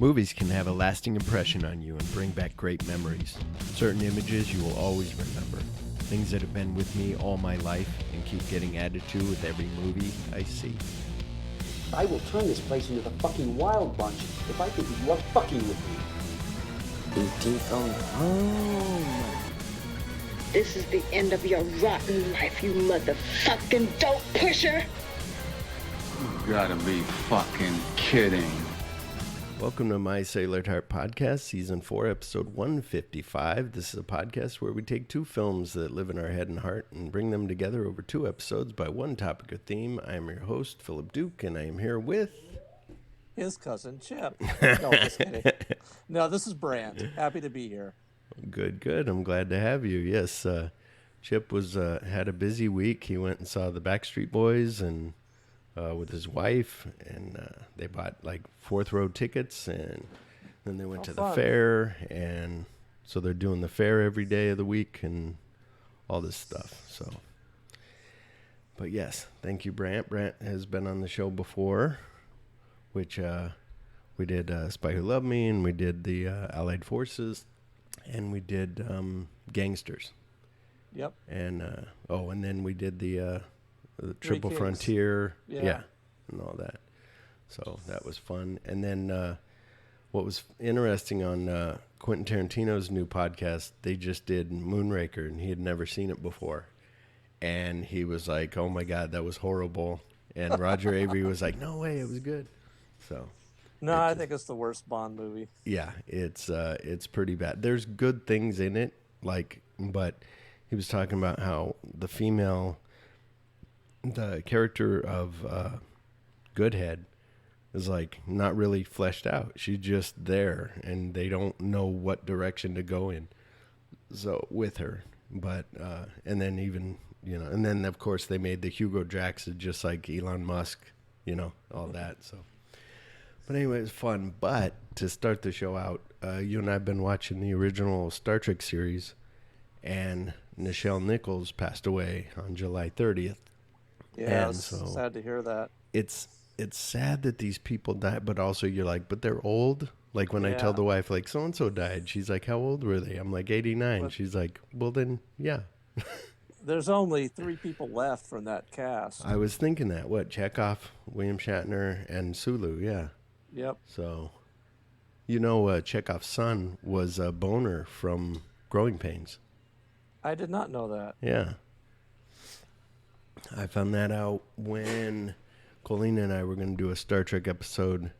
Movies can have a lasting impression on you and bring back great memories. Certain images you will always remember. Things that have been with me all my life and keep getting added to with every movie I see. I will turn this place into the fucking Wild Bunch if I think you are fucking with me. E.T. phone home. This is the end of your rotten life, you motherfucking dope pusher! You gotta be fucking kidding. Welcome to My Cellular Heart Podcast, Season 4, Episode 155. This is a podcast where we take two films that live in our head and heart and bring them together over two episodes by one topic or theme. I am your host, Phillip Duke, and I am here with... his cousin, Chip. No, just kidding. No, this is Brandt. Happy to be here. Good, good. I'm glad to have you. Yes, Chip had a busy week. He went and saw the Backstreet Boys and with his wife, and they bought like fourth row tickets, and then they went to the fair, and so they're doing the fair every day of the week and all this stuff. So, but yes, thank you, Brandt. Brandt has been on the show before, which we did Spy Who Loved Me, and we did the Allied Forces, and we did Gangsters. Yep. And and then we did the Triple Frontier, yeah, and all that. So that was fun. And then what was interesting on Quentin Tarantino's new podcast, they just did Moonraker, and he had never seen it before. And he was like, oh my God, that was horrible. And Roger Avery was like, no way, it was good. So... no, I think it's the worst Bond movie. Yeah, it's pretty bad. There's good things in it, but he was talking about how the character of Goodhead is like not really fleshed out. She's just there, and they don't know what direction to go in. So with her, but and then even and then of course they made the Hugo Drax just like Elon Musk, all that. So. But anyway, it was fun. But to start the show out, you and I have been watching the original Star Trek series, and Nichelle Nichols passed away on July 30th. Yeah, it's sad to hear that. It's sad that these people die, but also you're like, but they're old. Like when I tell the wife, like, so-and-so died, she's like, how old were they? I'm like, 89. But she's like, well then, yeah. There's only 3 people left from that cast. I was thinking that. What, Chekhov, William Shatner, and Sulu, yeah. Yep. So, Chekhov's son was a Boner from Growing Pains. I did not know that. Yeah. I found that out when Colleen and I were going to do a Star Trek episode,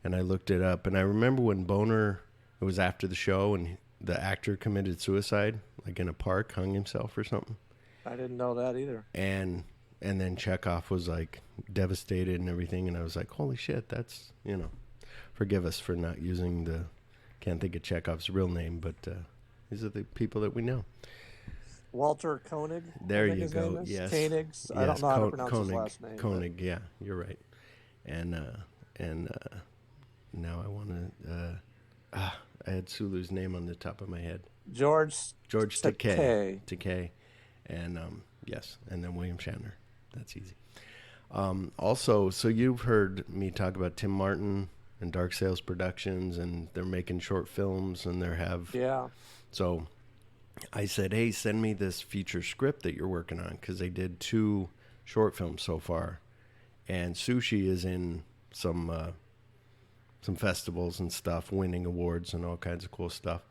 and I looked it up. And I remember when Boner, it was after the show, and the actor committed suicide, like in a park, hung himself or something. I didn't know that either. And then Chekhov was like devastated and everything, and I was like, holy shit, that's, forgive us for not using can't think of Chekhov's real name, but these are the people that we know. Walter Koenig. There you go. Yes. Koenig. Yes. I don't know how to pronounce his last name. Koenig, yeah, you're right. And now I want to, I had Sulu's name on the top of my head. George Takei. Takei. And yes, and then William Shatner. That's easy. Also, so you've heard me talk about Tim Martin and Dark Sales Productions, and they're making short films, and yeah. So I said, hey, send me this feature script that you're working on, because they did 2 short films so far, and Sushi is in some festivals and stuff, winning awards and all kinds of cool stuff.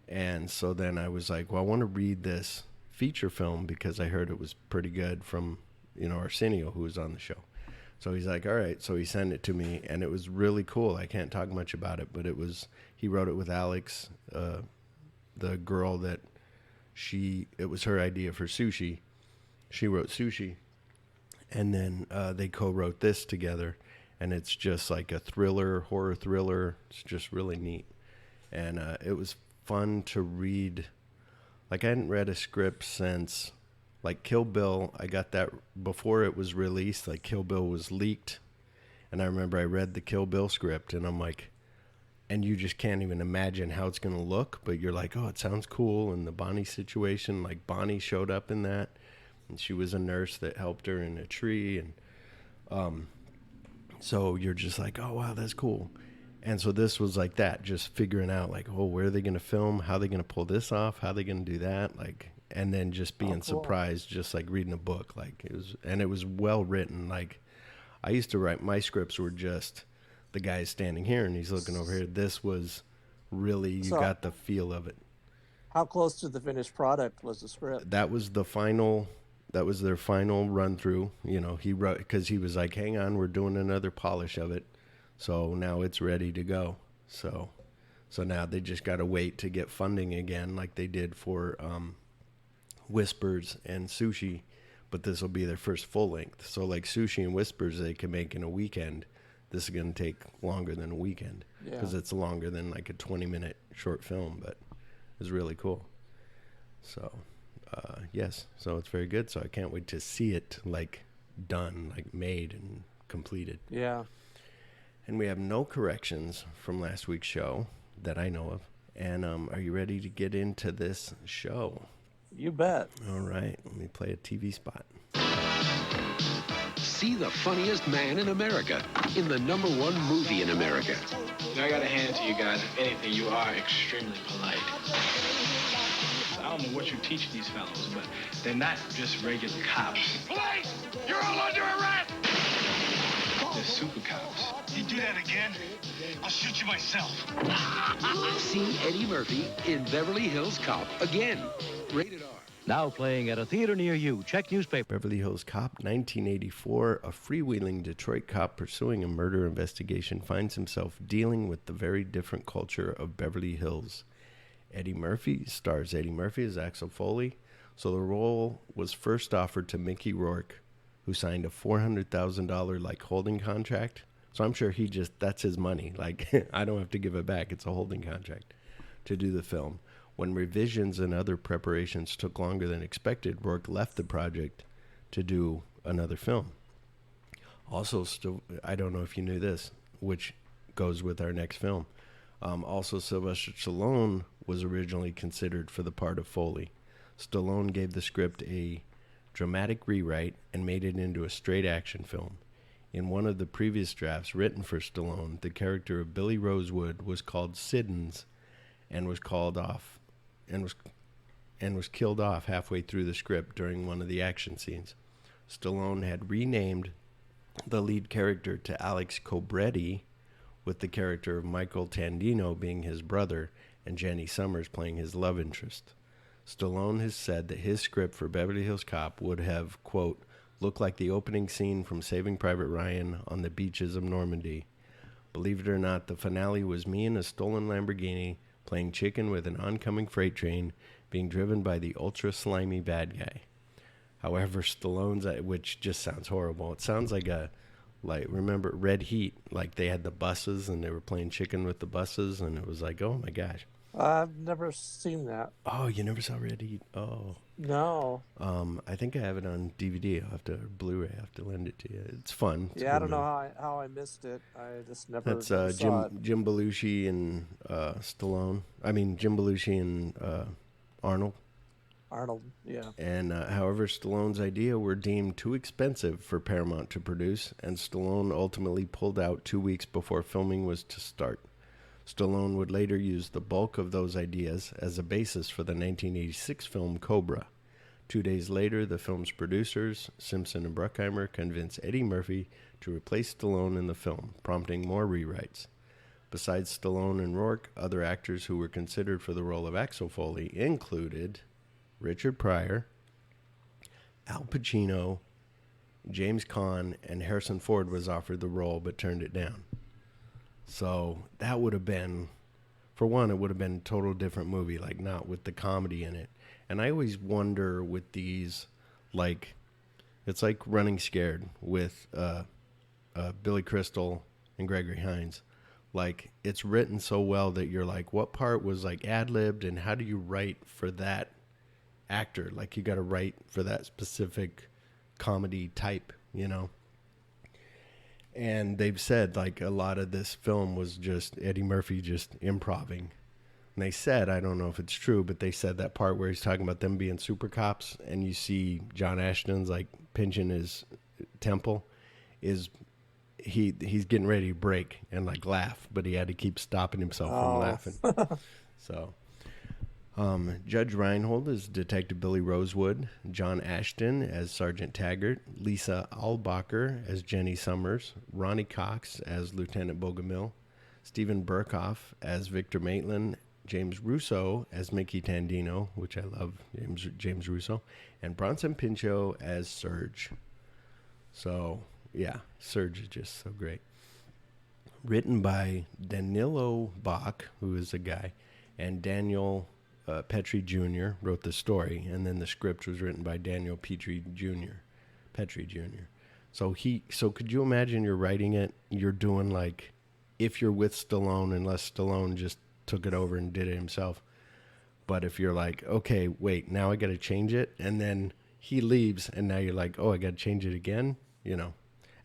And so then I was like, well, I want to read this feature film because I heard it was pretty good from Arsenio, who was on the show. So he's like, all right. So he sent it to me, and it was really cool. I can't talk much about it, but he wrote it with Alex, the girl that it was her idea for Sushi. She wrote Sushi, and then they co-wrote this together, and it's just like a horror thriller. It's just really neat. And it was fun to read. Like, I hadn't read a script since, like, Kill Bill. I got that before it was released. Like, Kill Bill was leaked. And I remember I read the Kill Bill script, and I'm like, and you just can't even imagine how it's going to look. But you're like, oh, it sounds cool. And the Bonnie situation, like, Bonnie showed up in that. And she was a nurse that helped her in a tree. And so you're just like, oh, wow, that's cool. And so this was like that, just figuring out like, oh, where are they going to film? How are they going to pull this off? How are they going to do that? Like, and then just being surprised, just like reading a book. Like it was well written. Like I used to write, my scripts were just the guy's standing here and he's looking over here. This was really, you got the feel of it. How close to the finished product was the script? That was their final run through. You know, he wrote, because he was like, hang on, we're doing another polish of it. So now it's ready to go. So now they just got to wait to get funding again, like they did for Whispers and Sushi. But this will be their first full length. So like Sushi and Whispers, they can make in a weekend. This is going to take longer than a weekend because it's longer than like a 20-minute short film. But it's really cool. So yes, so it's very good. So I can't wait to see it like done, like made and completed. Yeah. And we have no corrections from last week's show that I know of. And are you ready to get into this show? You bet. All right. Let me play a TV spot. See the funniest man in America in the #1 movie in America. I gotta hand it to you guys. If anything, you are extremely polite. I don't know what you teach these fellows, but they're not just regular cops. Police! You're all under arrest! They're super cops. You do that again, I'll shoot you myself. See Eddie Murphy in Beverly Hills Cop again. Rated R. Now playing at a theater near you. Check newspaper. Beverly Hills Cop, 1984. A freewheeling Detroit cop pursuing a murder investigation finds himself dealing with the very different culture of Beverly Hills. Eddie Murphy stars Eddie Murphy as Axel Foley. So the role was first offered to Mickey Rourke, who signed a $400,000 like holding contract. So I'm sure that's his money. Like, I don't have to give it back. It's a holding contract to do the film. When revisions and other preparations took longer than expected, Rourke left the project to do another film. Also, I don't know if you knew this, which goes with our next film. Also, Sylvester Stallone was originally considered for the part of Foley. Stallone gave the script a dramatic rewrite and made it into a straight action film. In one of the previous drafts written for Stallone, the character of Billy Rosewood was called Siddons and was killed off halfway through the script during one of the action scenes. Stallone had renamed the lead character to Alex Cobretti, with the character of Michael Tandino being his brother and Jenny Summers playing his love interest. Stallone has said that his script for Beverly Hills Cop would have, quote, looked like the opening scene from Saving Private Ryan on the beaches of Normandy. Believe it or not, the finale was me in a stolen Lamborghini playing chicken with an oncoming freight train being driven by the ultra-slimy bad guy. However, Stallone's, which just sounds horrible. It sounds like remember Red Heat? Like they had the buses and they were playing chicken with the buses and it was like, oh my gosh. I've never seen that. Oh, you never saw Red Heat? Oh. No. I think I have it on DVD. I'll have to Blu-ray. I have to lend it to you. It's fun. It's I don't know how I missed it. I just never saw it. Jim Belushi and Stallone. I mean Jim Belushi and Arnold. Arnold, yeah. And however, Stallone's idea were deemed too expensive for Paramount to produce, and Stallone ultimately pulled out 2 weeks before filming was to start. Stallone would later use the bulk of those ideas as a basis for the 1986 film Cobra. 2 days later, the film's producers, Simpson and Bruckheimer, convinced Eddie Murphy to replace Stallone in the film, prompting more rewrites. Besides Stallone and Rourke, other actors who were considered for the role of Axel Foley included Richard Pryor, Al Pacino, James Caan, and Harrison Ford was offered the role but turned it down. So that would have been, for one, it would have been a total different movie, like not with the comedy in it. And I always wonder with these, like, it's like Running Scared with Billy Crystal and Gregory Hines. Like, it's written so well that you're like, what part was like ad-libbed and how do you write for that actor? Like, you got to write for that specific comedy type, you know? And they've said, like, a lot of this film was just Eddie Murphy just improvising. And they said, I don't know if it's true, but they said that part where he's talking about them being super cops and you see John Ashton's, like, pinching his temple is he's getting ready to break and like laugh, but he had to keep stopping himself from laughing. So, Judge Reinhold is Detective Billy Rosewood, John Ashton as Sergeant Taggart, Lisa Albacher as Jenny Summers, Ronnie Cox as Lieutenant Bogomil, Stephen Burkhoff as Victor Maitland, James Russo as Mickey Tandino, which I love, James Russo, and Bronson Pinchot as Serge. So, yeah, Serge is just so great. Written by Danilo Bach, who is a guy, and Daniel Petrie Jr. wrote the story, and then the script was written by Daniel Petrie Jr. So could you imagine you're writing it, you're doing like, if you're with Stallone, unless Stallone just took it over and did it himself. But if you're like, okay, wait, now I got to change it, and then he leaves, and now you're like, oh, I got to change it again, you know.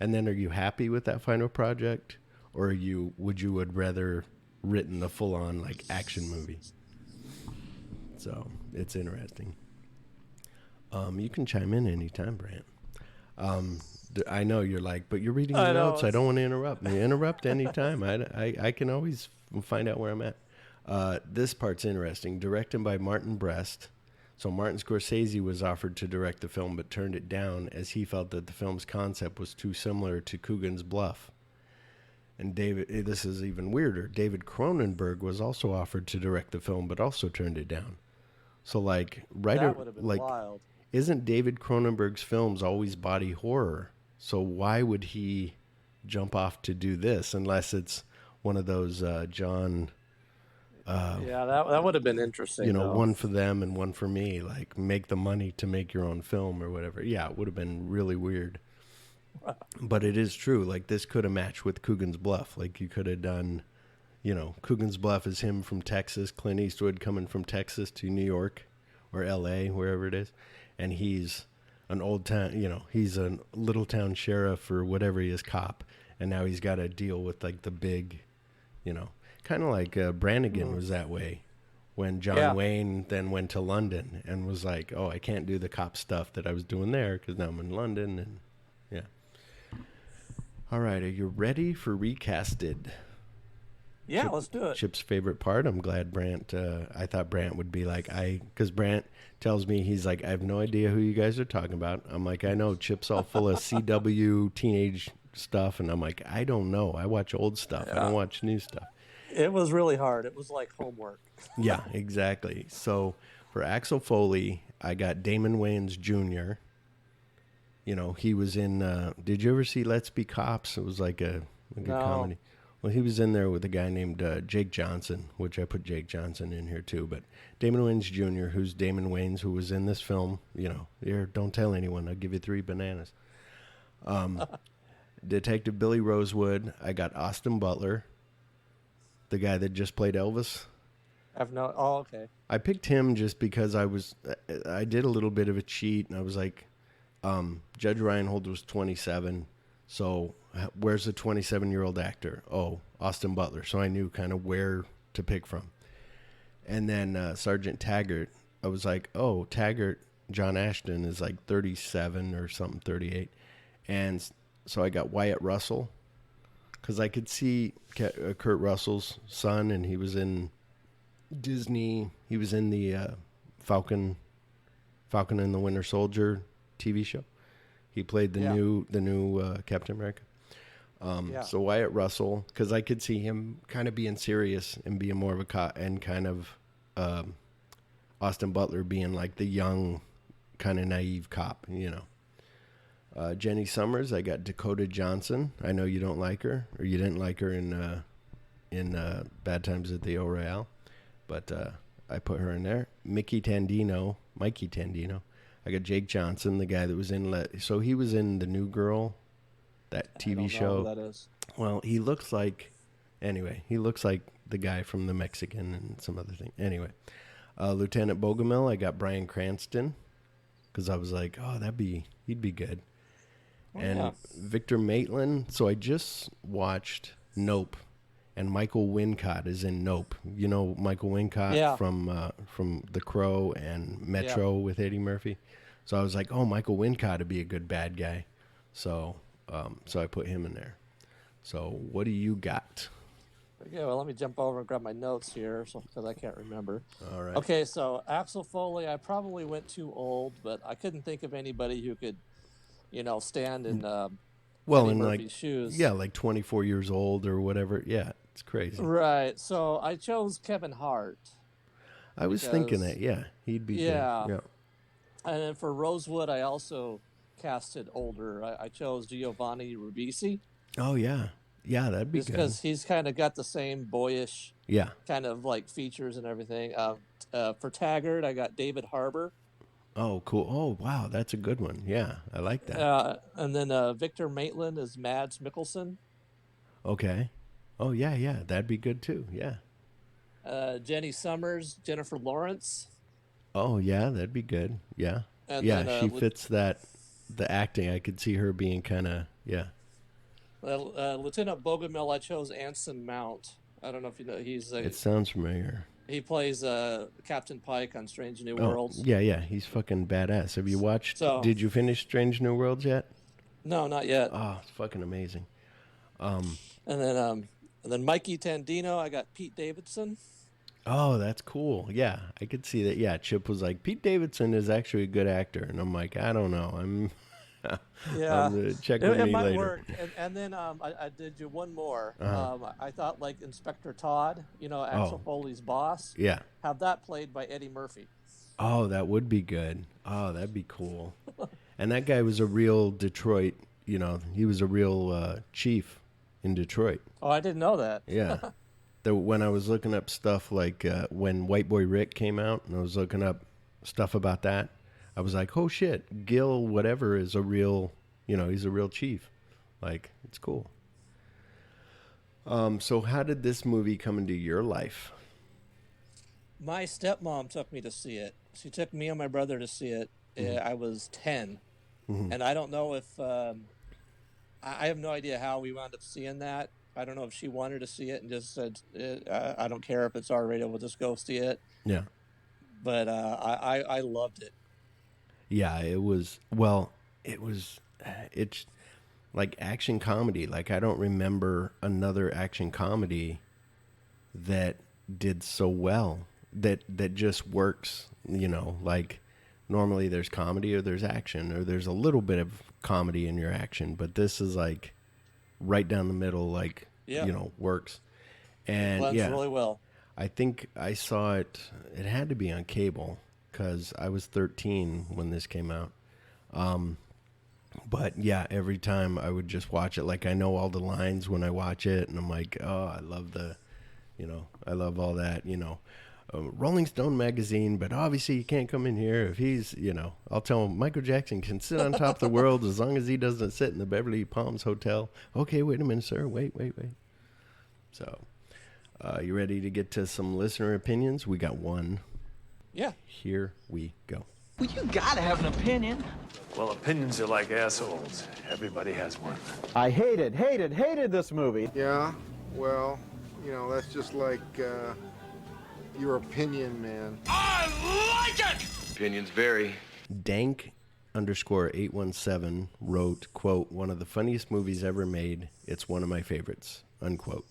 And then are you happy with that final project, or would you rather written the full-on like action movie? So it's interesting. You can chime in anytime, Brandt. I know you're like, but you're reading the notes. I don't want to interrupt. Interrupt anytime. I can always find out where I'm at. This part's interesting. Directed by Martin Brest. So Martin Scorsese was offered to direct the film, but turned it down as he felt that the film's concept was too similar to Coogan's Bluff. And this is even weirder. David Cronenberg was also offered to direct the film, but also turned it down. So like, that would have been wild. Isn't David Cronenberg's films always body horror? So why would he jump off to do this unless it's one of those John? Yeah, that would have been interesting. You know, one for them and one for me. Like, make the money to make your own film or whatever. Yeah, it would have been really weird. But it is true. Like, this could have matched with Coogan's Bluff. Like, you could have done, you know, Coogan's Bluff is him from Texas, Clint Eastwood coming from Texas to New York or L.A., wherever it is. And he's an old town, you know, he's a little town sheriff or whatever he is, cop. And now he's got to deal with, like, the big, you know, kind of like Brannigan was that way when John Wayne then went to London and was like, oh, I can't do the cop stuff that I was doing there because now I'm in London. And yeah. All right. Are you ready for Recasted? Yeah, let's do it. Chip's favorite part. I'm glad Brandt, I thought Brandt would be like, because Brandt tells me, he's like, I have no idea who you guys are talking about. I'm like, I know, Chip's all full of CW teenage stuff. And I'm like, I don't know. I watch old stuff. I don't watch new stuff. It was really hard. It was like homework. Yeah, exactly. So for Axel Foley, I got Damon Wayans Jr. You know, he was in, did you ever see Let's Be Cops? It was like a comedy. Well, he was in there with a guy named Jake Johnson, which I put Jake Johnson in here too. But Damon Wayans Jr., who's Damon Wayans, who was in this film, you know, here, don't tell anyone. I'll give you 3 bananas. Detective Billy Rosewood, I got Austin Butler, the guy that just played Elvis. Oh, okay. I picked him just because I did a little bit of a cheat, and I was like, Judge Reinhold was 27, so where's the 27-year-old actor? Oh, Austin Butler. So I knew kind of where to pick from. And then Sergeant Taggart, I was like, oh, Taggart, John Ashton is like 37 or something, 38. And so I got Wyatt Russell, because I could see Kurt Russell's son, and he was in Disney. He was in the Falcon and the Winter Soldier TV show. He played the new Captain America. So Wyatt Russell, because I could see him kind of being serious and being more of a cop, and kind of Austin Butler being like the young, kind of naive cop, you know. Jenny Summers, I got Dakota Johnson. I know you don't like her, or you didn't like her in Bad Times at the El Royale, but I put her in there. Mikey Tandino. I got Jake Johnson, the guy that was in so he was in The New Girl, that TV show. Who that is. Well, he looks like the guy from The Mexican and some other thing. Anyway, Lieutenant Bogomil, I got Bryan Cranston, because I was like, oh, he'd be good. And Victor Maitland. So I just watched Nope, and Michael Wincott is in Nope. You know Michael Wincott from The Crow and Metro with Eddie Murphy. So I was like, oh, Michael Wincott would be a good bad guy. So I put him in there. So what do you got? Okay, well, let me jump over and grab my notes here because I can't remember. All right. Okay, so Axel Foley, I probably went too old, but I couldn't think of anybody who could, stand in Eddie Murphy's shoes. Yeah, like 24 years old or whatever. Yeah, it's crazy. Right. So I chose Kevin Hart. I was thinking that, yeah, he'd be good. Yeah. And then for Rosewood, I also casted older. I chose Giovanni Ribisi. Oh, yeah. Yeah, that'd be good. Because he's kind of got the same boyish kind of like features and everything. For Taggart, I got David Harbour. Oh, cool. Oh, wow, that's a good one. Yeah, I like that. And then Victor Maitland is Mads Mickelson. Okay. Oh, yeah, that'd be good too. Yeah. Jenny Summers, Jennifer Lawrence. Oh, yeah, that'd be good. Yeah. And yeah, then, she fits the acting. I could see her being kind of, Lieutenant Bogomil, I chose Anson Mount. I don't know if you know. It sounds familiar. He plays Captain Pike on Strange New Worlds. Yeah, he's fucking badass. Have you watched? Did you finish Strange New Worlds yet? No, not yet. Oh, it's fucking amazing. And then Mikey Tandino, I got Pete Davidson. Oh, that's cool. Yeah, I could see that. Yeah, Chip was like, Pete Davidson is actually a good actor, and I'm like, I don't know. I'm check with me might later. Work. And then I did you one more. I thought like Inspector Todd, Axel Foley's boss. Yeah. Have that played by Eddie Murphy. Oh, that would be good. Oh, that'd be cool. And that guy was a real Detroit. He was a real chief in Detroit. Oh, I didn't know that. Yeah. When I was looking up stuff like when White Boy Rick came out, and I was looking up stuff about that, I was like, oh shit, Gil whatever is a real, he's a real chief. Like, it's cool. So how did this movie come into your life? My stepmom took me to see it. She took me and my brother to see it. I was 10. And I don't know if, I have no idea how we wound up seeing that. I don't know if she wanted to see it and just said, I don't care if it's R-rated, we'll just go see it. Yeah. But I loved it. Yeah, it's like action comedy. Like, I don't remember another action comedy that did so well, that just works, like normally there's comedy or there's action or there's a little bit of comedy in your action, but this is like right down the middle, like, works. And blends really well. I think I saw it had to be on cable because I was 13 when this came out. But yeah, every time I would just watch it, like I know all the lines when I watch it, and I'm like, oh, I love I love all that, Rolling Stone magazine, but obviously you can't come in here if he's, I'll tell him Michael Jackson can sit on top of the world as long as he doesn't sit in the Beverly Palms Hotel. Okay, wait a minute, sir. Wait. So, you ready to get to some listener opinions? We got one. Yeah. Here we go. Well, you gotta have an opinion. Well, opinions are like assholes. Everybody has one. I hated this movie. Yeah, well, that's just like your opinion, man. I like it! Opinions vary. Dank_817 wrote, quote, one of the funniest movies ever made. It's one of my favorites, unquote.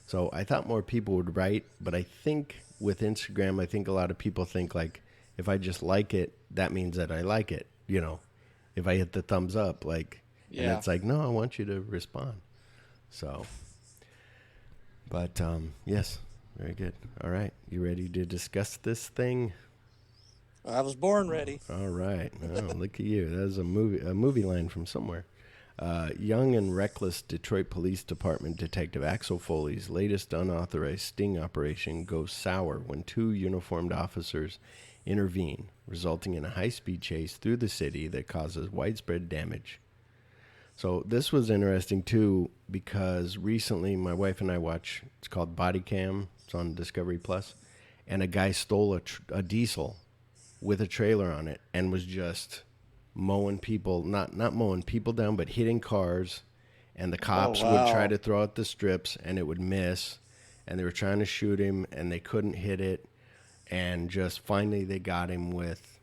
So I thought more people would write, but I think with Instagram, I think a lot of people think like, if I just like it, that means that I like it. If I hit the thumbs up, like, and it's like, no, I want you to respond. So, but yes, very good. All right, you ready to discuss this thing? I was born ready. All right. Oh, look at you. That was a movie line from somewhere. Young and reckless Detroit Police Department Detective Axel Foley's latest unauthorized sting operation goes sour when two uniformed officers intervene, resulting in a high-speed chase through the city that causes widespread damage. So this was interesting, too, because recently my wife and I watched, it's called Body Cam. It's on Discovery Plus, and a guy stole a diesel with a trailer on it and was just mowing people, not mowing people down, but hitting cars, and the cops would try to throw out the strips and it would miss, and they were trying to shoot him and they couldn't hit it, and just finally they got him with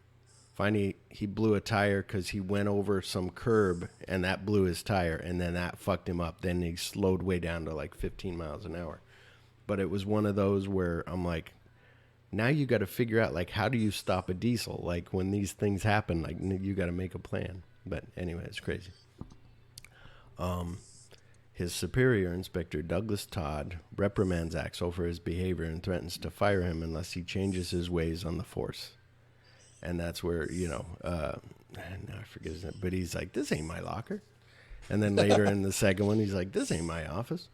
Finally, he blew a tire because he went over some curb, and that blew his tire, and then that fucked him up. Then he slowed way down to like 15 miles an hour. But it was one of those where I'm like, now you got to figure out, like, how do you stop a diesel? Like, when these things happen, like, you got to make a plan. But anyway, it's crazy. His superior, Inspector Douglas Todd, reprimands Axel for his behavior and threatens to fire him unless he changes his ways on the force. And that's where, now I forget his name, but he's like, this ain't my locker. And then later in the second one, he's like, this ain't my office.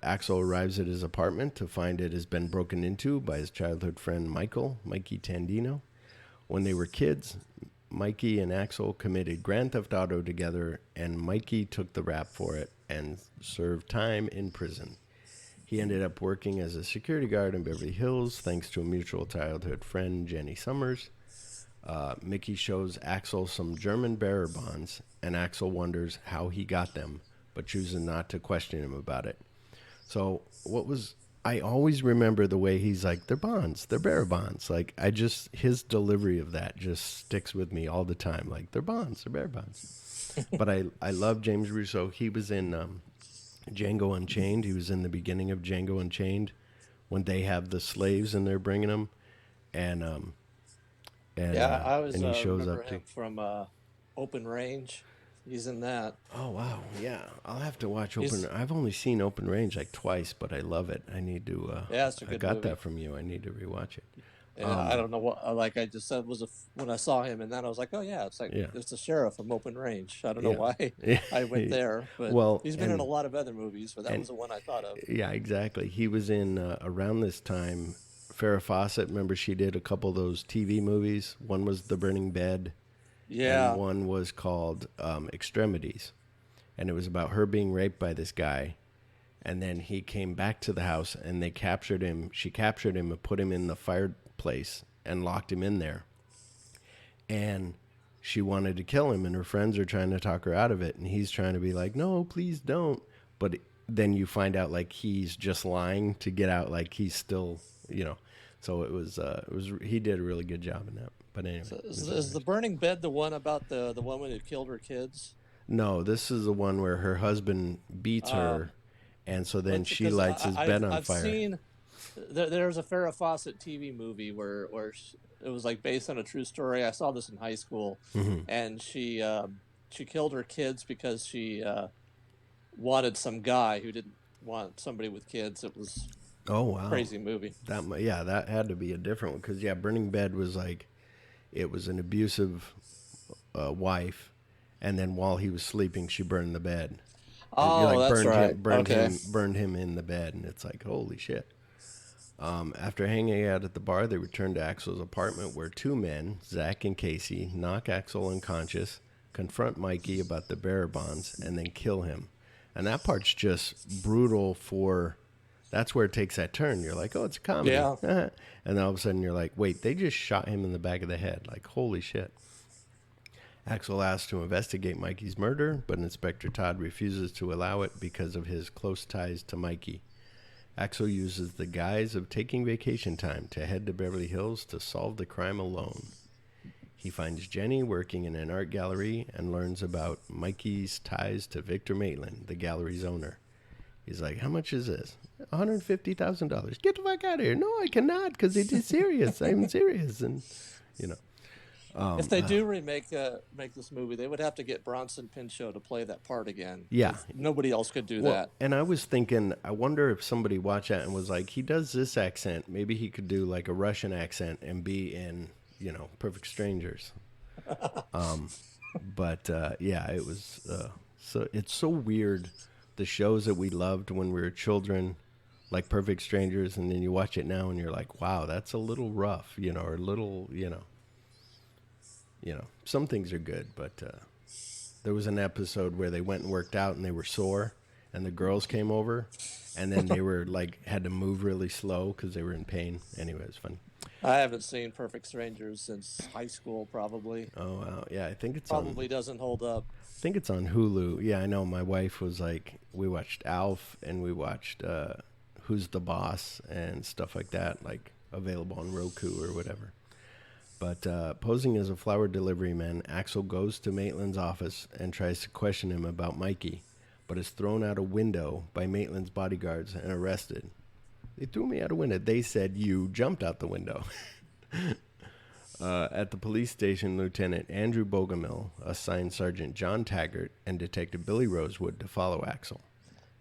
Axel arrives at his apartment to find it has been broken into by his childhood friend Mikey Tandino. When they were kids, Mikey and Axel committed Grand Theft Auto together, and Mikey took the rap for it and served time in prison. He ended up working as a security guard in Beverly Hills thanks to a mutual childhood friend, Jenny Summers. Mickey shows Axel some German bearer bonds, and Axel wonders how he got them, but chooses not to question him about it. So I always remember the way he's like, they're bonds, they're bearer bonds. Like, his delivery of that just sticks with me all the time. Like, they're bonds, they're bearer bonds. But I love James Russo. He was in Django Unchained. He was in the beginning of Django Unchained when they have the slaves and they're bringing them. And I was and he shows remember up him from Open Range. He's in that. Oh wow, yeah. I'll have to watch I've only seen Open Range like twice, but I love it. I need to. Yeah, it's a good I got movie. that from you. I need to rewatch it. And I don't know what, like I just said, when I saw him, and then I was like, oh yeah, it's like it's the sheriff from Open Range. I don't know why I went there, but he's been in a lot of other movies, but that was the one I thought of. Yeah, exactly. He was in around this time. Farrah Fawcett, remember she did a couple of those TV movies. One was The Burning Bed. Yeah. And one was called Extremities. And it was about her being raped by this guy. And then he came back to the house and they captured him. She captured him and put him in the fireplace and locked him in there. And she wanted to kill him, and her friends are trying to talk her out of it. And he's trying to be like, no, please don't. But then you find out like he's just lying to get out, like he's still, So it was he did a really good job in that. But anyway, so is The Burning Bed the one about the woman who killed her kids? No, this is the one where her husband beats her, and so then she lights his bed on fire. I've seen there's a Farrah Fawcett TV movie where it was like based on a true story. I saw this in high school, and she killed her kids because she wanted some guy who didn't want somebody with kids. It was crazy movie. That had to be a different one because Burning Bed was like. It was an abusive wife, and then while he was sleeping, she burned the bed. Oh, that's right. Burned him in the bed, and it's like, holy shit. After hanging out at the bar, they returned to Axel's apartment where two men, Zach and Casey, knock Axel unconscious, confront Mikey about the bearer bonds, and then kill him. And that part's just brutal for... That's where it takes that turn. You're like, oh, it's a comedy. Yeah. And then all of a sudden you're like, wait, they just shot him in the back of the head. Like, holy shit. Axel asks to investigate Mikey's murder, but Inspector Todd refuses to allow it because of his close ties to Mikey. Axel uses the guise of taking vacation time to head to Beverly Hills to solve the crime alone. He finds Jenny working in an art gallery and learns about Mikey's ties to Victor Maitland, the gallery's owner. He's like, how much is this? $150,000. Get the fuck out of here. No, I cannot because it is serious. I'm serious. And, if they do make this movie, they would have to get Bronson Pinchot to play that part again. Yeah. Nobody else could do that. And I was thinking, I wonder if somebody watched that and was like, he does this accent. Maybe he could do like a Russian accent and be in, Perfect Strangers. But it was, so it's so weird. The shows that we loved when we were children, like Perfect Strangers, and then you watch it now and you're like, wow, that's a little rough, or a little, some things are good, but there was an episode where they went and worked out and they were sore, and the girls came over, and then they were like, had to move really slow because they were in pain. Anyway, it was funny. I haven't seen Perfect Strangers since high school, probably. Oh, wow. Yeah, I think it's probably doesn't hold up. I think it's on Hulu. Yeah, I know. My wife was like, we watched Alf and we watched Who's the Boss and stuff like that, like available on Roku or whatever. But posing as a flower delivery man, Axel goes to Maitland's office and tries to question him about Mikey, but is thrown out a window by Maitland's bodyguards and arrested. They threw me out a window. They said you jumped out the window. At the police station, Lieutenant Andrew Bogomil assigned Sergeant John Taggart and Detective Billy Rosewood to follow Axel.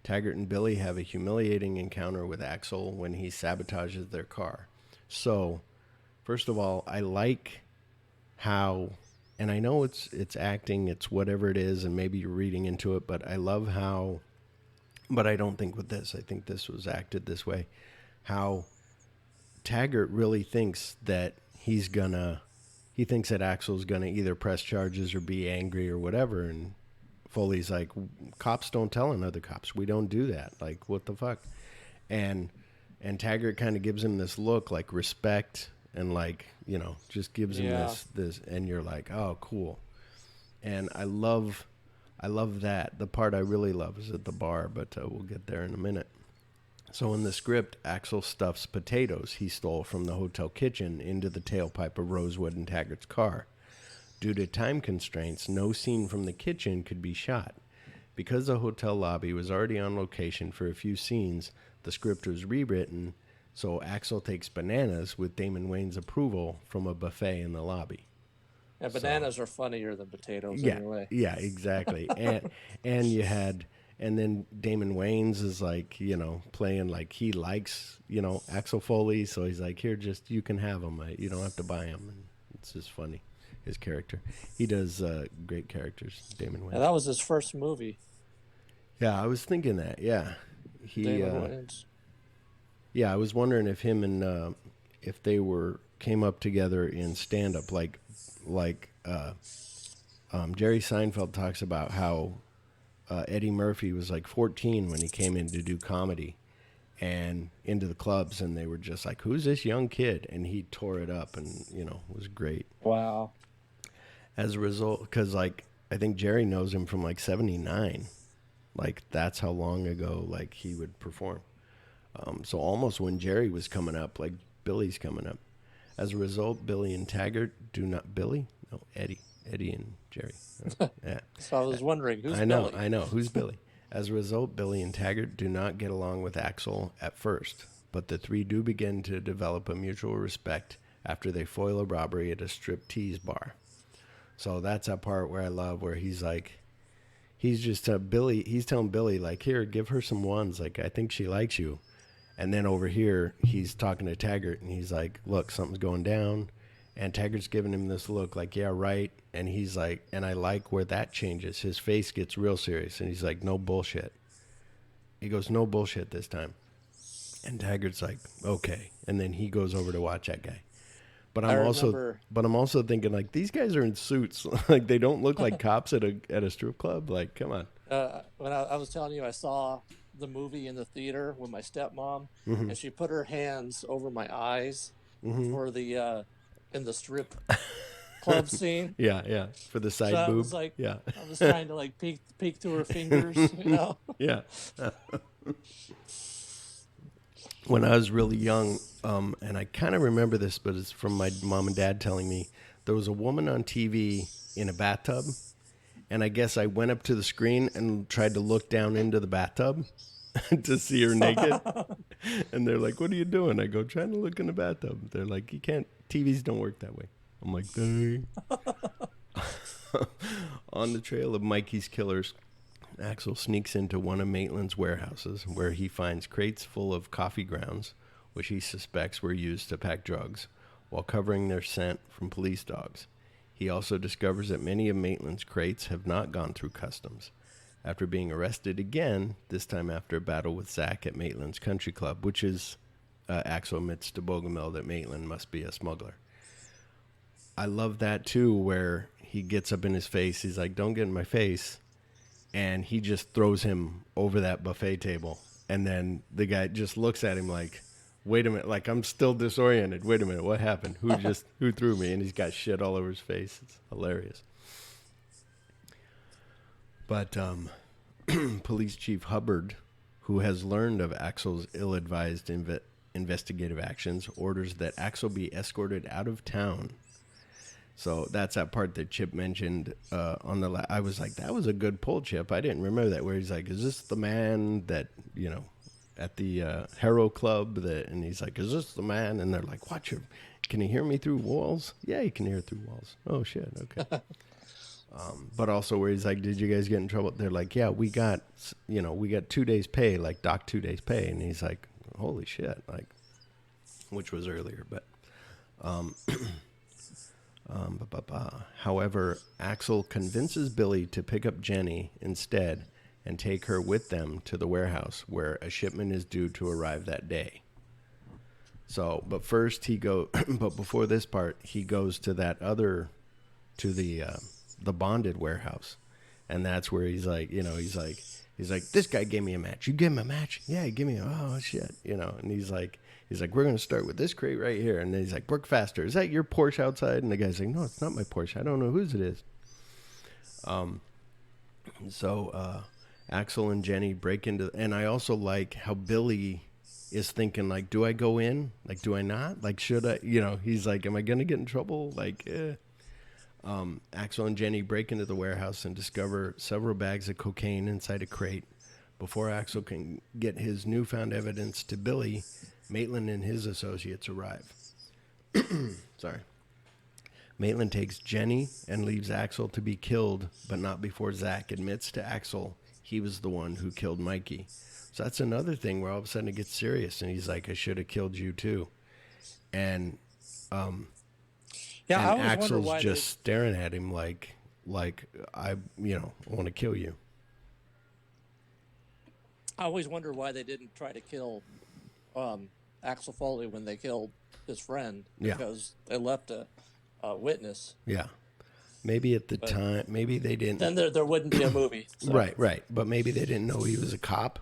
Taggart and Billy have a humiliating encounter with Axel when he sabotages their car. So, first of all, I like how, and I know it's acting, it's whatever it is, and maybe you're reading into it, but I love how, but I don't think with this, I think this was acted this way, how Taggart really thinks that he thinks that Axel's gonna either press charges or be angry or whatever, and Foley's like, cops don't tell on other cops. We don't do that. Like, what the fuck? And Taggart kind of gives him this look, like respect, and like, you know, just gives him this, and you're like, oh, cool. And I love that. The part I really love is at the bar, but we'll get there in a minute. So in the script, Axel stuffs potatoes he stole from the hotel kitchen into the tailpipe of Rosewood and Taggart's car. Due to time constraints, no scene from the kitchen could be shot. Because the hotel lobby was already on location for a few scenes, the script was rewritten, so Axel takes bananas with Damon Wayans' approval from a buffet in the lobby. And bananas are funnier than potatoes anyway. Yeah, exactly. and you had, and then Damon Wayans is like, you know, playing like he likes, you know, Axel Foley, so he's like, here, just, you can have them. You don't have to buy them. And it's just funny. His character. He does great characters, Damon Wayans. And that was his first movie. Yeah, I was thinking that. Yeah. Damon Wayans. Yeah, I was wondering if him and if they came up together in stand-up, like Jerry Seinfeld talks about how Eddie Murphy was like 14 when he came in to do comedy and into the clubs, and they were just like, who's this young kid? And he tore it up and, you know, was great. Wow. As a result, because like I think Jerry knows him from like 79, like that's how long ago like he would perform. So almost when Jerry was coming up, like Billy's coming up. As a result, Billy and Taggart Eddie and Jerry. Yeah. So I was wondering who's Billy? Billy? I know who's Billy. As a result, Billy and Taggart do not get along with Axel at first, but the three do begin to develop a mutual respect after they foil a robbery at a striptease bar. So that's that part where I love, where he's like, he's telling Billy, like, here, give her some ones. Like, I think she likes you. And then over here, he's talking to Taggart, and he's like, look, something's going down. And Taggart's giving him this look like, yeah, right. And he's like, and I like where that changes. His face gets real serious, and he's like, no bullshit. He goes, no bullshit this time. And Taggart's like, okay. And then he goes over to watch that guy. But I'm also thinking, like, these guys are in suits. Like, they don't look like cops at a strip club. Like, come on. When I was telling you, I saw the movie in the theater with my stepmom, and she put her hands over my eyes for the in the strip club scene. Yeah, for the side boob. I was like, yeah, I was trying to like peek through her fingers, you know. Yeah. When I was really young, and I kind of remember this, but it's from my mom and dad telling me, there was a woman on TV in a bathtub, and I guess I went up to the screen and tried to look down into the bathtub to see her naked. And they're like, what are you doing? I go, trying to look in the bathtub. They're like, you can't, TVs don't work that way. I'm like, dang. On the trail of Mikey's killers, Axel sneaks into one of Maitland's warehouses, where he finds crates full of coffee grounds, which he suspects were used to pack drugs, while covering their scent from police dogs. He also discovers that many of Maitland's crates have not gone through customs. After being arrested again, this time after a battle with Zach at Maitland's country club, which is, Axel admits to Bogomil that Maitland must be a smuggler. I love that too, where he gets up in his face. He's like, don't get in my face. And he just throws him over that buffet table. And then the guy just looks at him like, wait a minute, like, I'm still disoriented. Wait a minute, what happened? Who threw me? And he's got shit all over his face. It's hilarious. But Police Chief Hubbard, who has learned of Axel's ill-advised investigative actions, orders that Axel be escorted out of town. So that's that part that Chip mentioned on the I was like, that was a good pull, Chip. I didn't remember that, where he's like, is this the man that, you know, at the Hero Club? And he's like, is this the man? And they're like, watch him. Can you hear me through walls? Yeah, you can hear through walls. Oh, shit. Okay. But also where he's like, did you guys get in trouble? They're like, yeah, we got 2 days pay, like Doc 2 days pay. And he's like, holy shit. Like, which was earlier, but, however, Axel convinces Billy to pick up Jenny instead and take her with them to the warehouse where a shipment is due to arrive that day. So, but first but before this part, he goes to the bonded warehouse. And that's where he's like, he's like, this guy gave me a match. You give him a match? Yeah, he gave me oh shit, and he's like, we're going to start with this crate right here. And then he's like, work faster. Is that your Porsche outside? And the guy's like, no, it's not my Porsche. I don't know whose it is. So Axel and Jenny break into, and I also like how Billy is thinking, like, do I go in? Like, do I not? Like, should I? He's like, am I going to get in trouble? Like, Axel and Jenny break into the warehouse and discover several bags of cocaine inside a crate. Before Axel can get his newfound evidence to Billy, Maitland and his associates arrive. Sorry. Maitland takes Jenny and leaves Axel to be killed, but not before Zach admits to Axel he was the one who killed Mikey. So that's another thing where all of a sudden it gets serious, and he's like, I should have killed you too. And Axel's just staring at him like I want to kill you. I always wonder why they didn't try to kill Axel Foley when they killed his friend, because they left a witness. Yeah. Maybe at the time, maybe they didn't. Then there wouldn't be a movie. So. Right. But maybe they didn't know he was a cop.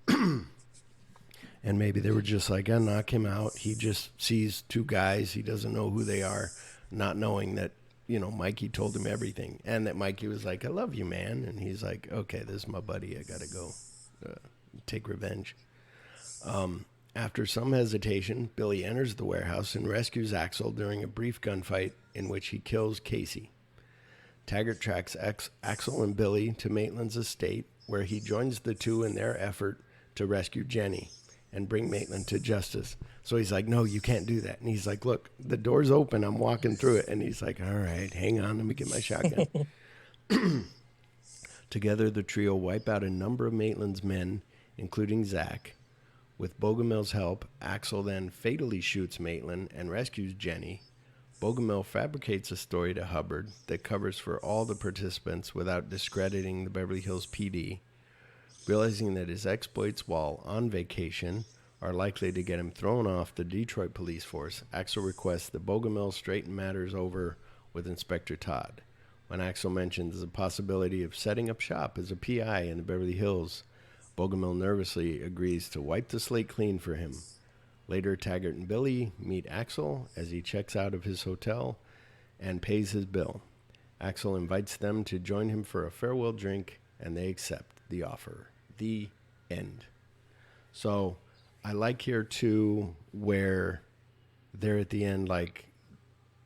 And maybe they were just like, knock him out. He just sees two guys. He doesn't know who they are, not knowing that, Mikey told him everything. And that Mikey was like, I love you, man. And he's like, okay, this is my buddy. I got to go take revenge. After some hesitation, Billy enters the warehouse and rescues Axel during a brief gunfight in which he kills Casey. Taggart tracks Axel and Billy to Maitland's estate, where he joins the two in their effort to rescue Jenny and bring Maitland to justice. So he's like, no, you can't do that. And he's like, look, the door's open. I'm walking through it. And he's like, all right, hang on. Let me get my shotgun. Together, the trio wipe out a number of Maitland's men, including Zach. With Bogomil's help, Axel then fatally shoots Maitland and rescues Jenny. Bogomil fabricates a story to Hubbard that covers for all the participants without discrediting the Beverly Hills PD. Realizing that his exploits while on vacation are likely to get him thrown off the Detroit police force, Axel requests that Bogomil straighten matters over with Inspector Todd. When Axel mentions the possibility of setting up shop as a PI in the Beverly Hills, Bogomil nervously agrees to wipe the slate clean for him. Later, Taggart and Billy meet Axel as he checks out of his hotel and pays his bill. Axel invites them to join him for a farewell drink, and they accept the offer. The end. So I like here, too, where they're at the end, like,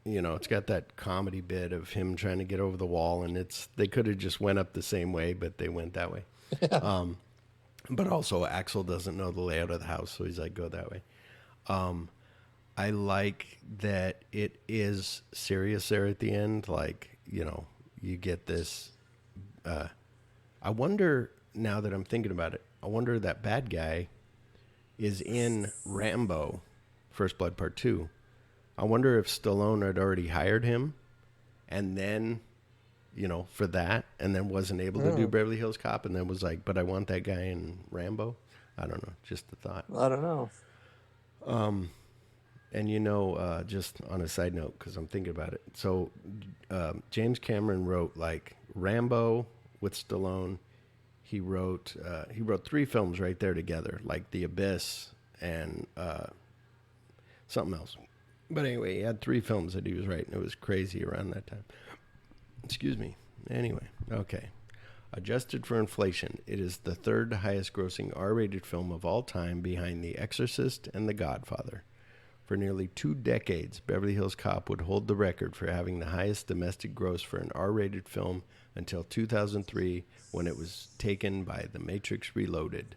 it's got that comedy bit of him trying to get over the wall, and they could have just went up the same way, but they went that way. But also, Axel doesn't know the layout of the house, so he's like, go that way. I like that it is serious there at the end. Like, you get this. I wonder, now that I'm thinking about it, I wonder that bad guy is in Rambo, First Blood Part 2. I wonder if Stallone had already hired him and then, for that, and then wasn't able to do Beverly Hills Cop, and then was like, but I want that guy in Rambo. I don't know. Just a thought. I don't know. And just on a side note, because I'm thinking about it. So James Cameron wrote like Rambo with Stallone. He wrote 3 films right there together, like The Abyss and something else. But anyway, he had 3 films that he was writing. It was crazy around that time. Excuse me. Anyway, okay. Adjusted for inflation, it is the third highest grossing R-rated film of all time behind The Exorcist and The Godfather. For nearly 2 decades, Beverly Hills Cop would hold the record for having the highest domestic gross for an R-rated film until 2003, when it was taken by The Matrix Reloaded.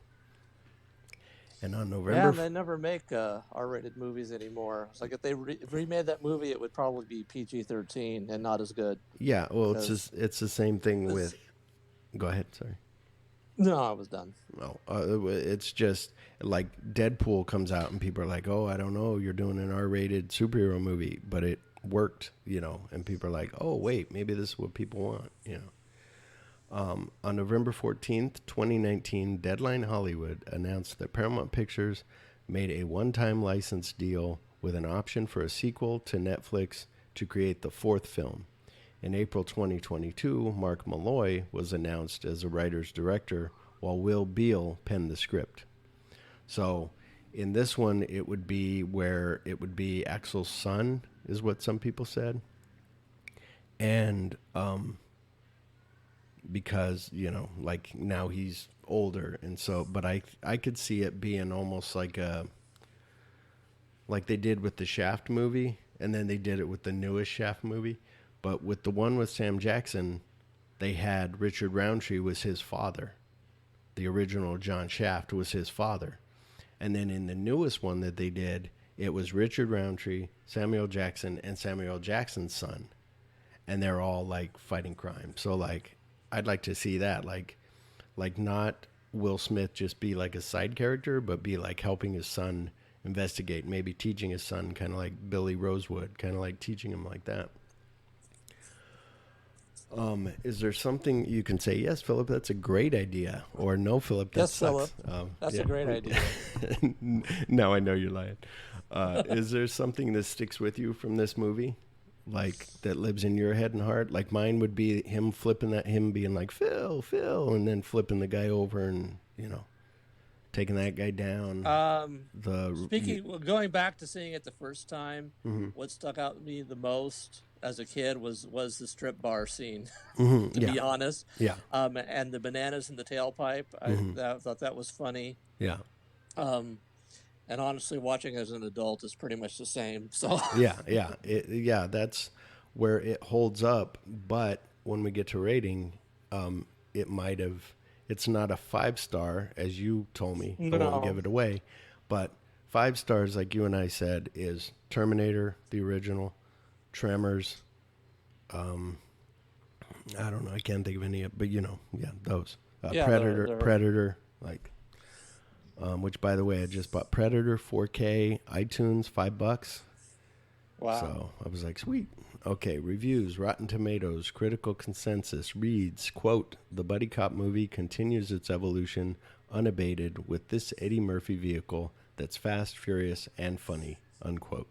And on November... Yeah, they never make R-rated movies anymore. It's like if they remade that movie, it would probably be PG-13 and not as good. Yeah, well, it's the same thing with... Go ahead, sorry. No, I was done. No, it's just like Deadpool comes out and people are like, oh, I don't know, you're doing an R-rated superhero movie, but it worked, and people are like, oh, wait, maybe this is what people want, On November 14th, 2019, Deadline Hollywood announced that Paramount Pictures made a one-time license deal with an option for a sequel to Netflix to create the 4th film. In April 2022, Mark Malloy was announced as a writer's director, while Will Beall penned the script. So in this one, it would be where it would be Axel's son, is what some people said. And because, like now he's older. And so, but I could see it being almost like they did with the Shaft movie, and then they did it with the newest Shaft movie. But with the one with Sam Jackson, they had Richard Roundtree was his father. The original John Shaft was his father. And then in the newest one that they did, it was Richard Roundtree, Samuel Jackson, and Samuel Jackson's son. And they're all like fighting crime. So like, I'd like to see that. Like not Will Smith just be like a side character, but be like helping his son investigate, maybe teaching his son, kind of like Billy Rosewood, kind of like teaching him like that. Is there something you can say, yes, Philip, that's a great idea, or no, Philip, that yes, sucks? Philip, that's a great idea. Now I know you're lying. Is there something that sticks with you from this movie, like that lives in your head and heart? Like mine would be him being like, Phil, and then flipping the guy over and, taking that guy down. Going back to seeing it the first time, mm-hmm. what stuck out to me the most as a kid was the strip bar scene, mm-hmm. to be honest. Yeah. And the bananas in the tailpipe, mm-hmm. I thought that was funny. Yeah. And honestly, watching as an adult is pretty much the same. So yeah. That's where it holds up. But when we get to rating, it's not a 5-star, as you told me. No. I won't give it away. But 5 stars, like you and I said, is Terminator, the original, Tremors. I don't know. I can't think of any, but those. Predator, like, which by the way, I just bought Predator 4K, iTunes, $5. Wow. So I was like, sweet. Okay, reviews, Rotten Tomatoes, critical consensus reads, quote, the buddy cop movie continues its evolution unabated with this Eddie Murphy vehicle that's fast, furious, and funny, unquote.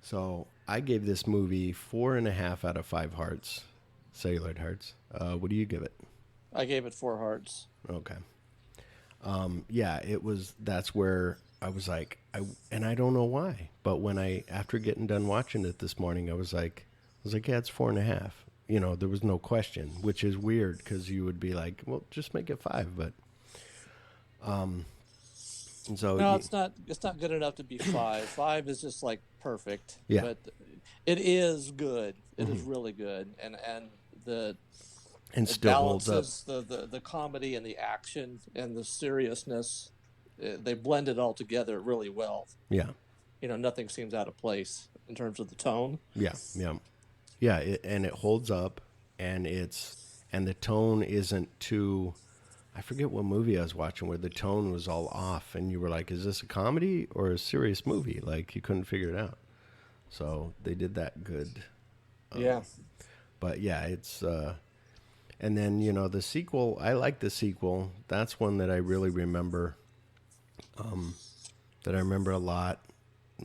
So I gave this movie 4.5 out of 5 hearts, celluloid hearts. What do you give it? I gave it 4 hearts. Okay. That's where I was like, and I don't know why, but after getting done watching it this morning, I was like, yeah, it's 4.5. There was no question, which is weird because you would be like, well, just make it 5, but, so no, it's not good enough to be 5. 5 is just like perfect. Yeah. But it is good. It mm-hmm. is really good, and it still holds up. The comedy and the action and the seriousness. They blend it all together really well. Yeah. Nothing seems out of place in terms of the tone. Yeah. And it holds up, and the tone isn't too. I forget what movie I was watching where the tone was all off, and you were like, "Is this a comedy or a serious movie?" Like you couldn't figure it out. So they did that good. Yeah. But yeah, it's. And then the sequel. I like the sequel. That's one that I really remember. That I remember a lot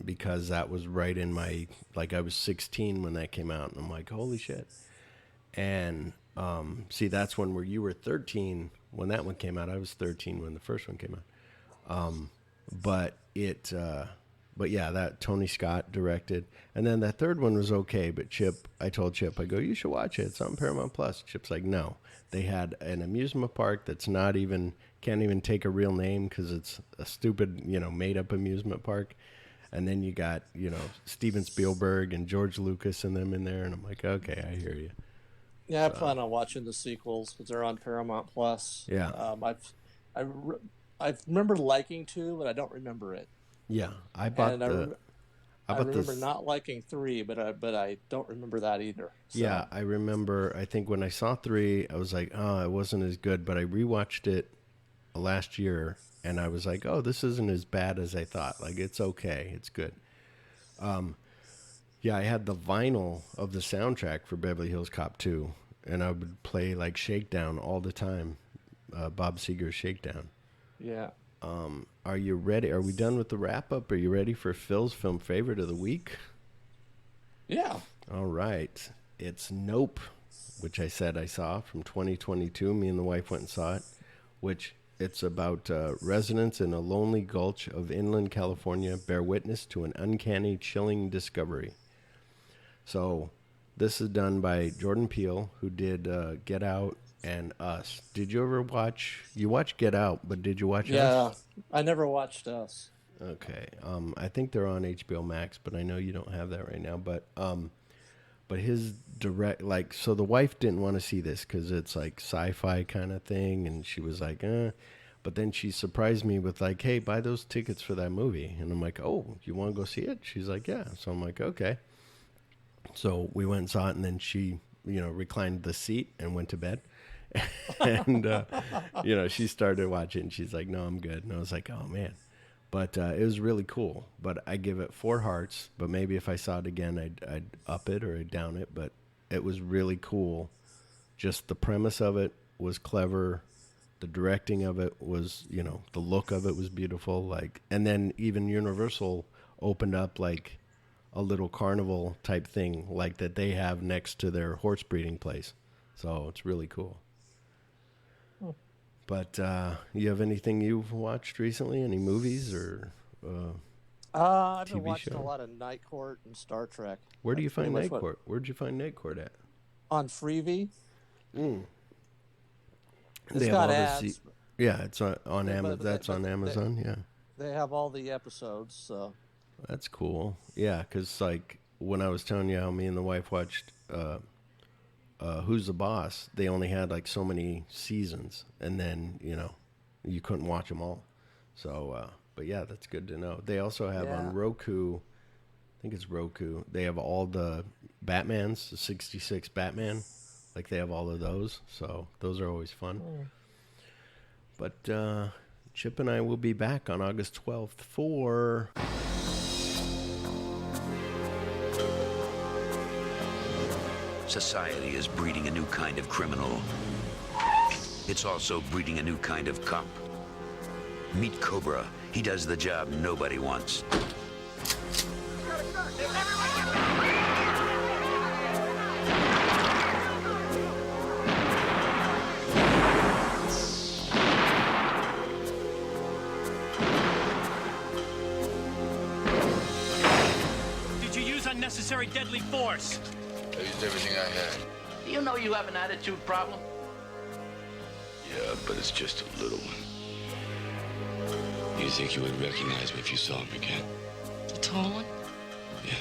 because that was right in my, I was 16 when that came out, and I'm like, holy shit. And see, that's when you were 13 when that one came out. I was 13 when the first one came out. But it But yeah, that Tony Scott directed. And then that third one was okay, but I told Chip, I go, you should watch it. It's on Paramount Plus. Chip's like, no. They had an amusement park that's can't even take a real name because it's a stupid, made up amusement park. And then you got, Steven Spielberg and George Lucas and them in there. And I'm like, okay, I hear you. Yeah, I plan on watching the sequels because they're on Paramount Plus. Yeah. I remember liking 2, but I don't remember it. Yeah, I remember not liking 3, but I don't remember that either. So. Yeah, I remember. I think when I saw 3, I was like, oh, it wasn't as good. But I rewatched it last year, and I was like, oh, this isn't as bad as I thought. Like, it's okay. It's good. Yeah, I had the vinyl of the soundtrack for Beverly Hills Cop 2, and I would play, like, Shakedown all the time, Bob Seger's Shakedown. Yeah. Are you ready? Are we done with the wrap-up? Are you ready for Phil's film favorite of the week? Yeah. All right. It's Nope, which I said I saw from 2022. Me and the wife went and saw it, which it's about residents in a lonely gulch of inland California bear witness to an uncanny, chilling discovery. So this is done by Jordan Peele, who did Get Out and Us. Did you ever watch? You watched Get Out, but did you watch Us? Yeah, I never watched Us. Okay. I think they're on HBO Max, but I know you don't have that right now. But his direct, so the wife didn't want to see this because it's like sci-fi kind of thing, and she was like, But then she surprised me with like, hey, buy those tickets for that movie. And I'm like, oh, you want to go see it? She's like, yeah. So I'm like, okay. So we went and saw it, and then she, reclined the seat and went to bed. And, she started watching, and she's like, no, I'm good. And I was like, oh, man. But it was really cool. But I give it 4 hearts. But maybe if I saw it again, I'd up it or I'd down it. But it was really cool. Just the premise of it was clever. The directing of it was, the look of it was beautiful. And then even Universal opened up like a little carnival type thing like that they have next to their horse breeding place. So it's really cool. But you have anything you've watched recently? Any movies or I've TV been watching show? a lot of Night Court and Star Trek. Where do you find Night Night Court? Where'd you find Night Court at? On Freevee. They got have ads. Yeah, it's on Amazon. but That's on Amazon. Yeah, They have all the episodes. So that's cool. Yeah, because like when I was telling you how me and the wife watched Who's the Boss, they only had like so many seasons, and then you couldn't watch them all. So, but yeah, that's good to know. They also have on Roku. I think it's Roku. They have all the Batmans, the 66 Batman. Like they have all of those, so those are always fun. But Chip and I will be back on August 12th for Society is breeding a new kind of criminal. It's also breeding a new kind of cop. Meet Cobra. He does the job nobody wants. Unnecessary deadly force. I used everything I had. Do you know you have an attitude problem? Yeah, but it's just a little one. You think you would recognize me if you saw him again? The tall one? Yeah.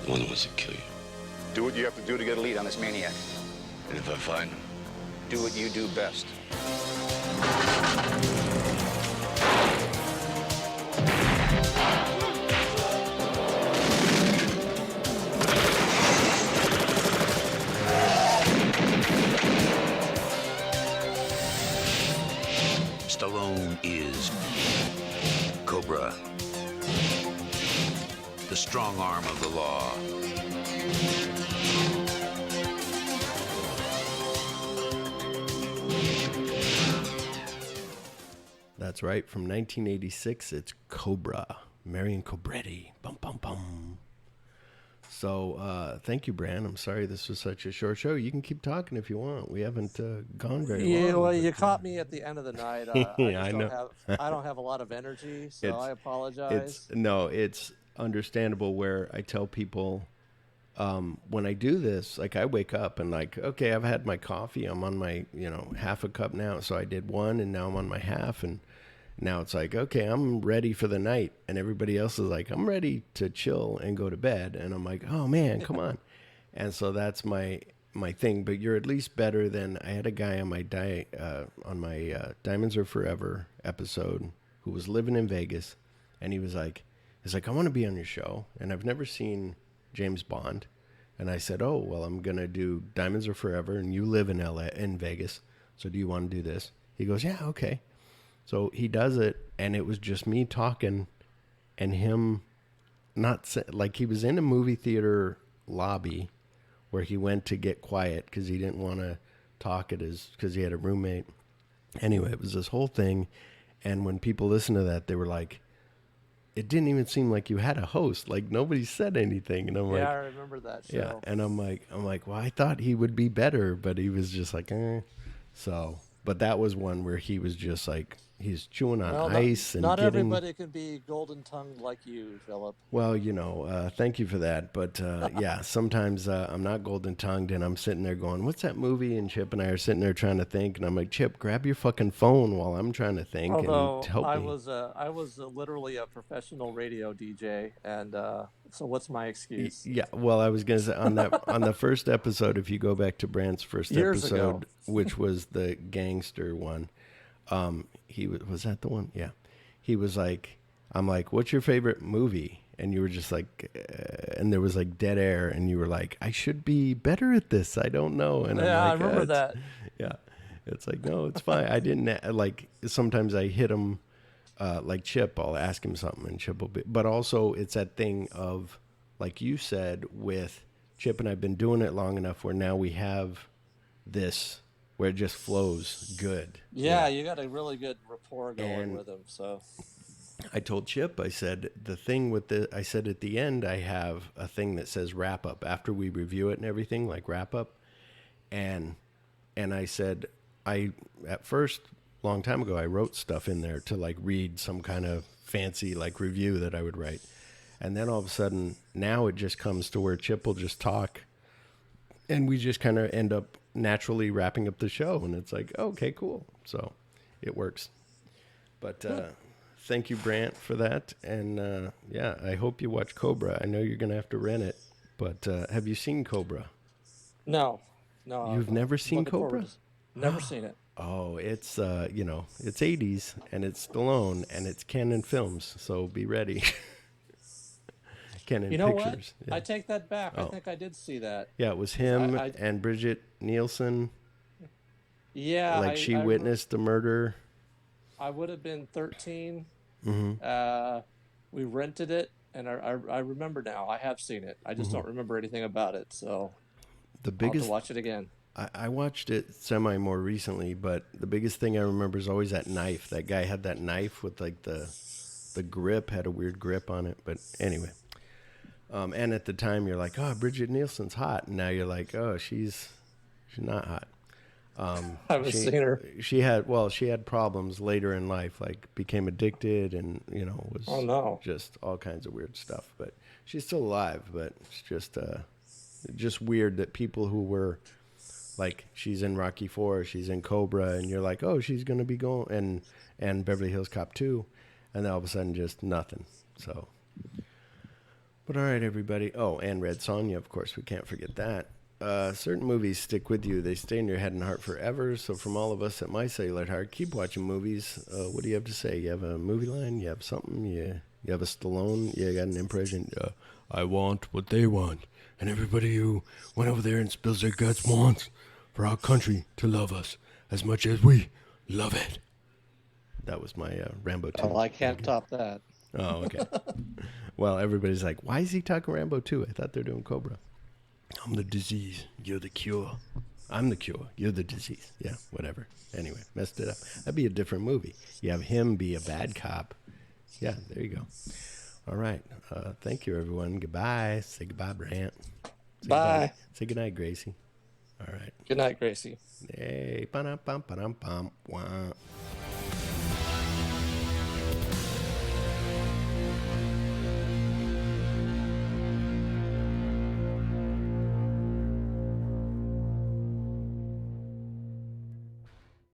The one that wants to kill you. Do what you have to do to get a lead on this maniac. And if I find him? Do what you do best. Stallone is Cobra, the strong arm of the law. That's right, from 1986, it's Cobra, Marion Cobretti, bum bum bum. So thank you, Brandt. I'm sorry this was such a short show. You can keep talking if you want. We haven't gone very long. Yeah, well, you caught me at the end of the night. Yeah, I know. I don't have a lot of energy, so I apologize. It's understandable where I tell people when I do this, like I wake up and like, okay, I've had my coffee. I'm on my, half a cup now. So I did one and now I'm on my half. And now it's like, okay, I'm ready for the night. And everybody else is like, I'm ready to chill and go to bed. And I'm like, oh man, come on. And so that's my thing. But you're at least better than, I had a guy on my Diamonds Are Forever episode who was living in Vegas. And he's like, I want to be on your show. And I've never seen James Bond. And I said, oh, well, I'm going to do Diamonds Are Forever. And you live in in Vegas. So do you want to do this? He goes, yeah, okay. So he does it, and it was just me talking and him like he was in a movie theater lobby where he went to get quiet because he didn't want to talk because he had a roommate. Anyway, it was this whole thing. And when people listened to that, they were like, it didn't even seem like you had a host. Like nobody said anything. And I'm like, I remember that show. Yeah. And I'm like, well, I thought he would be better, but he was just like, So, but that was one where he was just like, he's chewing on ice. Not everybody can be golden-tongued like you, Phillip. Well, thank you for that. But yeah, sometimes I'm not golden-tongued and I'm sitting there going, what's that movie? And Chip and I are sitting there trying to think. And I'm like, Chip, grab your fucking phone while I'm trying to think and help me. I was literally a professional radio DJ. And so what's my excuse? Yeah, well, I was going to say on the first episode, if you go back to Brandt's first episode, which was the gangster one, was that the one? Yeah. He was like, I'm like, what's your favorite movie? And you were just like, and there was like dead air. And you were like, I should be better at this. I don't know. And yeah, I'm like, I remember that. Yeah. It's like, no, it's fine. I didn't like, sometimes I hit him like Chip, I'll ask him something and Chip will be, but also it's that thing of, like you said, with Chip and I've been doing it long enough where now we have this where it just flows good. Yeah, you got a really good rapport going with him. So I told Chip, I said, the thing with I said at the end, I have a thing that says wrap up after we review it and everything, like wrap up. And I said, at first, long time ago, I wrote stuff in there to like read some kind of fancy like review that I would write. And then all of a sudden, now it just comes to where Chip will just talk and we just kind of end up naturally wrapping up the show. And it's like, okay, cool. So it works. But thank you, Brandt, for that. And yeah, I hope you watch Cobra. I know you're going to have to rent it. But have you seen Cobra? No. You've never seen Cobra? Never seen it. Oh, it's, it's 80s and it's Stallone and it's Canon Films. So be ready. Canon Pictures. What? Yeah. I take that back. I think I did see that. Yeah, it was him and Bridget Nielsen. Yeah. Like she witnessed the murder. I would have been 13. Mm-hmm. We rented it, and I remember now. I have seen it. I just don't remember anything about it. So I'll have to watch it again. I watched it semi more recently, but the biggest thing I remember is always that knife. That guy had that knife with like the grip, had a weird grip on it. But anyway. And at the time you're like, oh, Bridget Nielsen's hot. And now you're like, oh, she's not hot. I haven't seen her. She had problems later in life, like became addicted and, was just all kinds of weird stuff. But she's still alive, but it's just weird that people who were like, she's in Rocky IV, she's in Cobra, and you're like, oh, she's going to be going, and Beverly Hills Cop 2, and then all of a sudden just nothing. So... But all right, everybody. Oh, and Red Sonja, of course. We can't forget that. Certain movies stick with you. They stay in your head and heart forever. So from all of us at My Cellular Heart, keep watching movies. What do you have to say? You have a movie line? You have something? You have a Stallone? You got an impression? I want what they want. And everybody who went over there and spills their guts wants for our country to love us as much as we love it. That was my Rambo 2. Oh, I can't top that. Oh, okay. Well, everybody's like, why is he talking Rambo 2? I thought they were doing Cobra. I'm the disease. You're the cure. I'm the cure. You're the disease. Yeah, whatever. Anyway, messed it up. That'd be a different movie. You have him be a bad cop. Yeah, there you go. All right. Thank you, everyone. Goodbye. Say goodbye, Brandt. Bye. Say goodnight, Gracie. All right. Good night, Gracie. Hey. Ba-dum-bum, ba-dum-bum. Wah.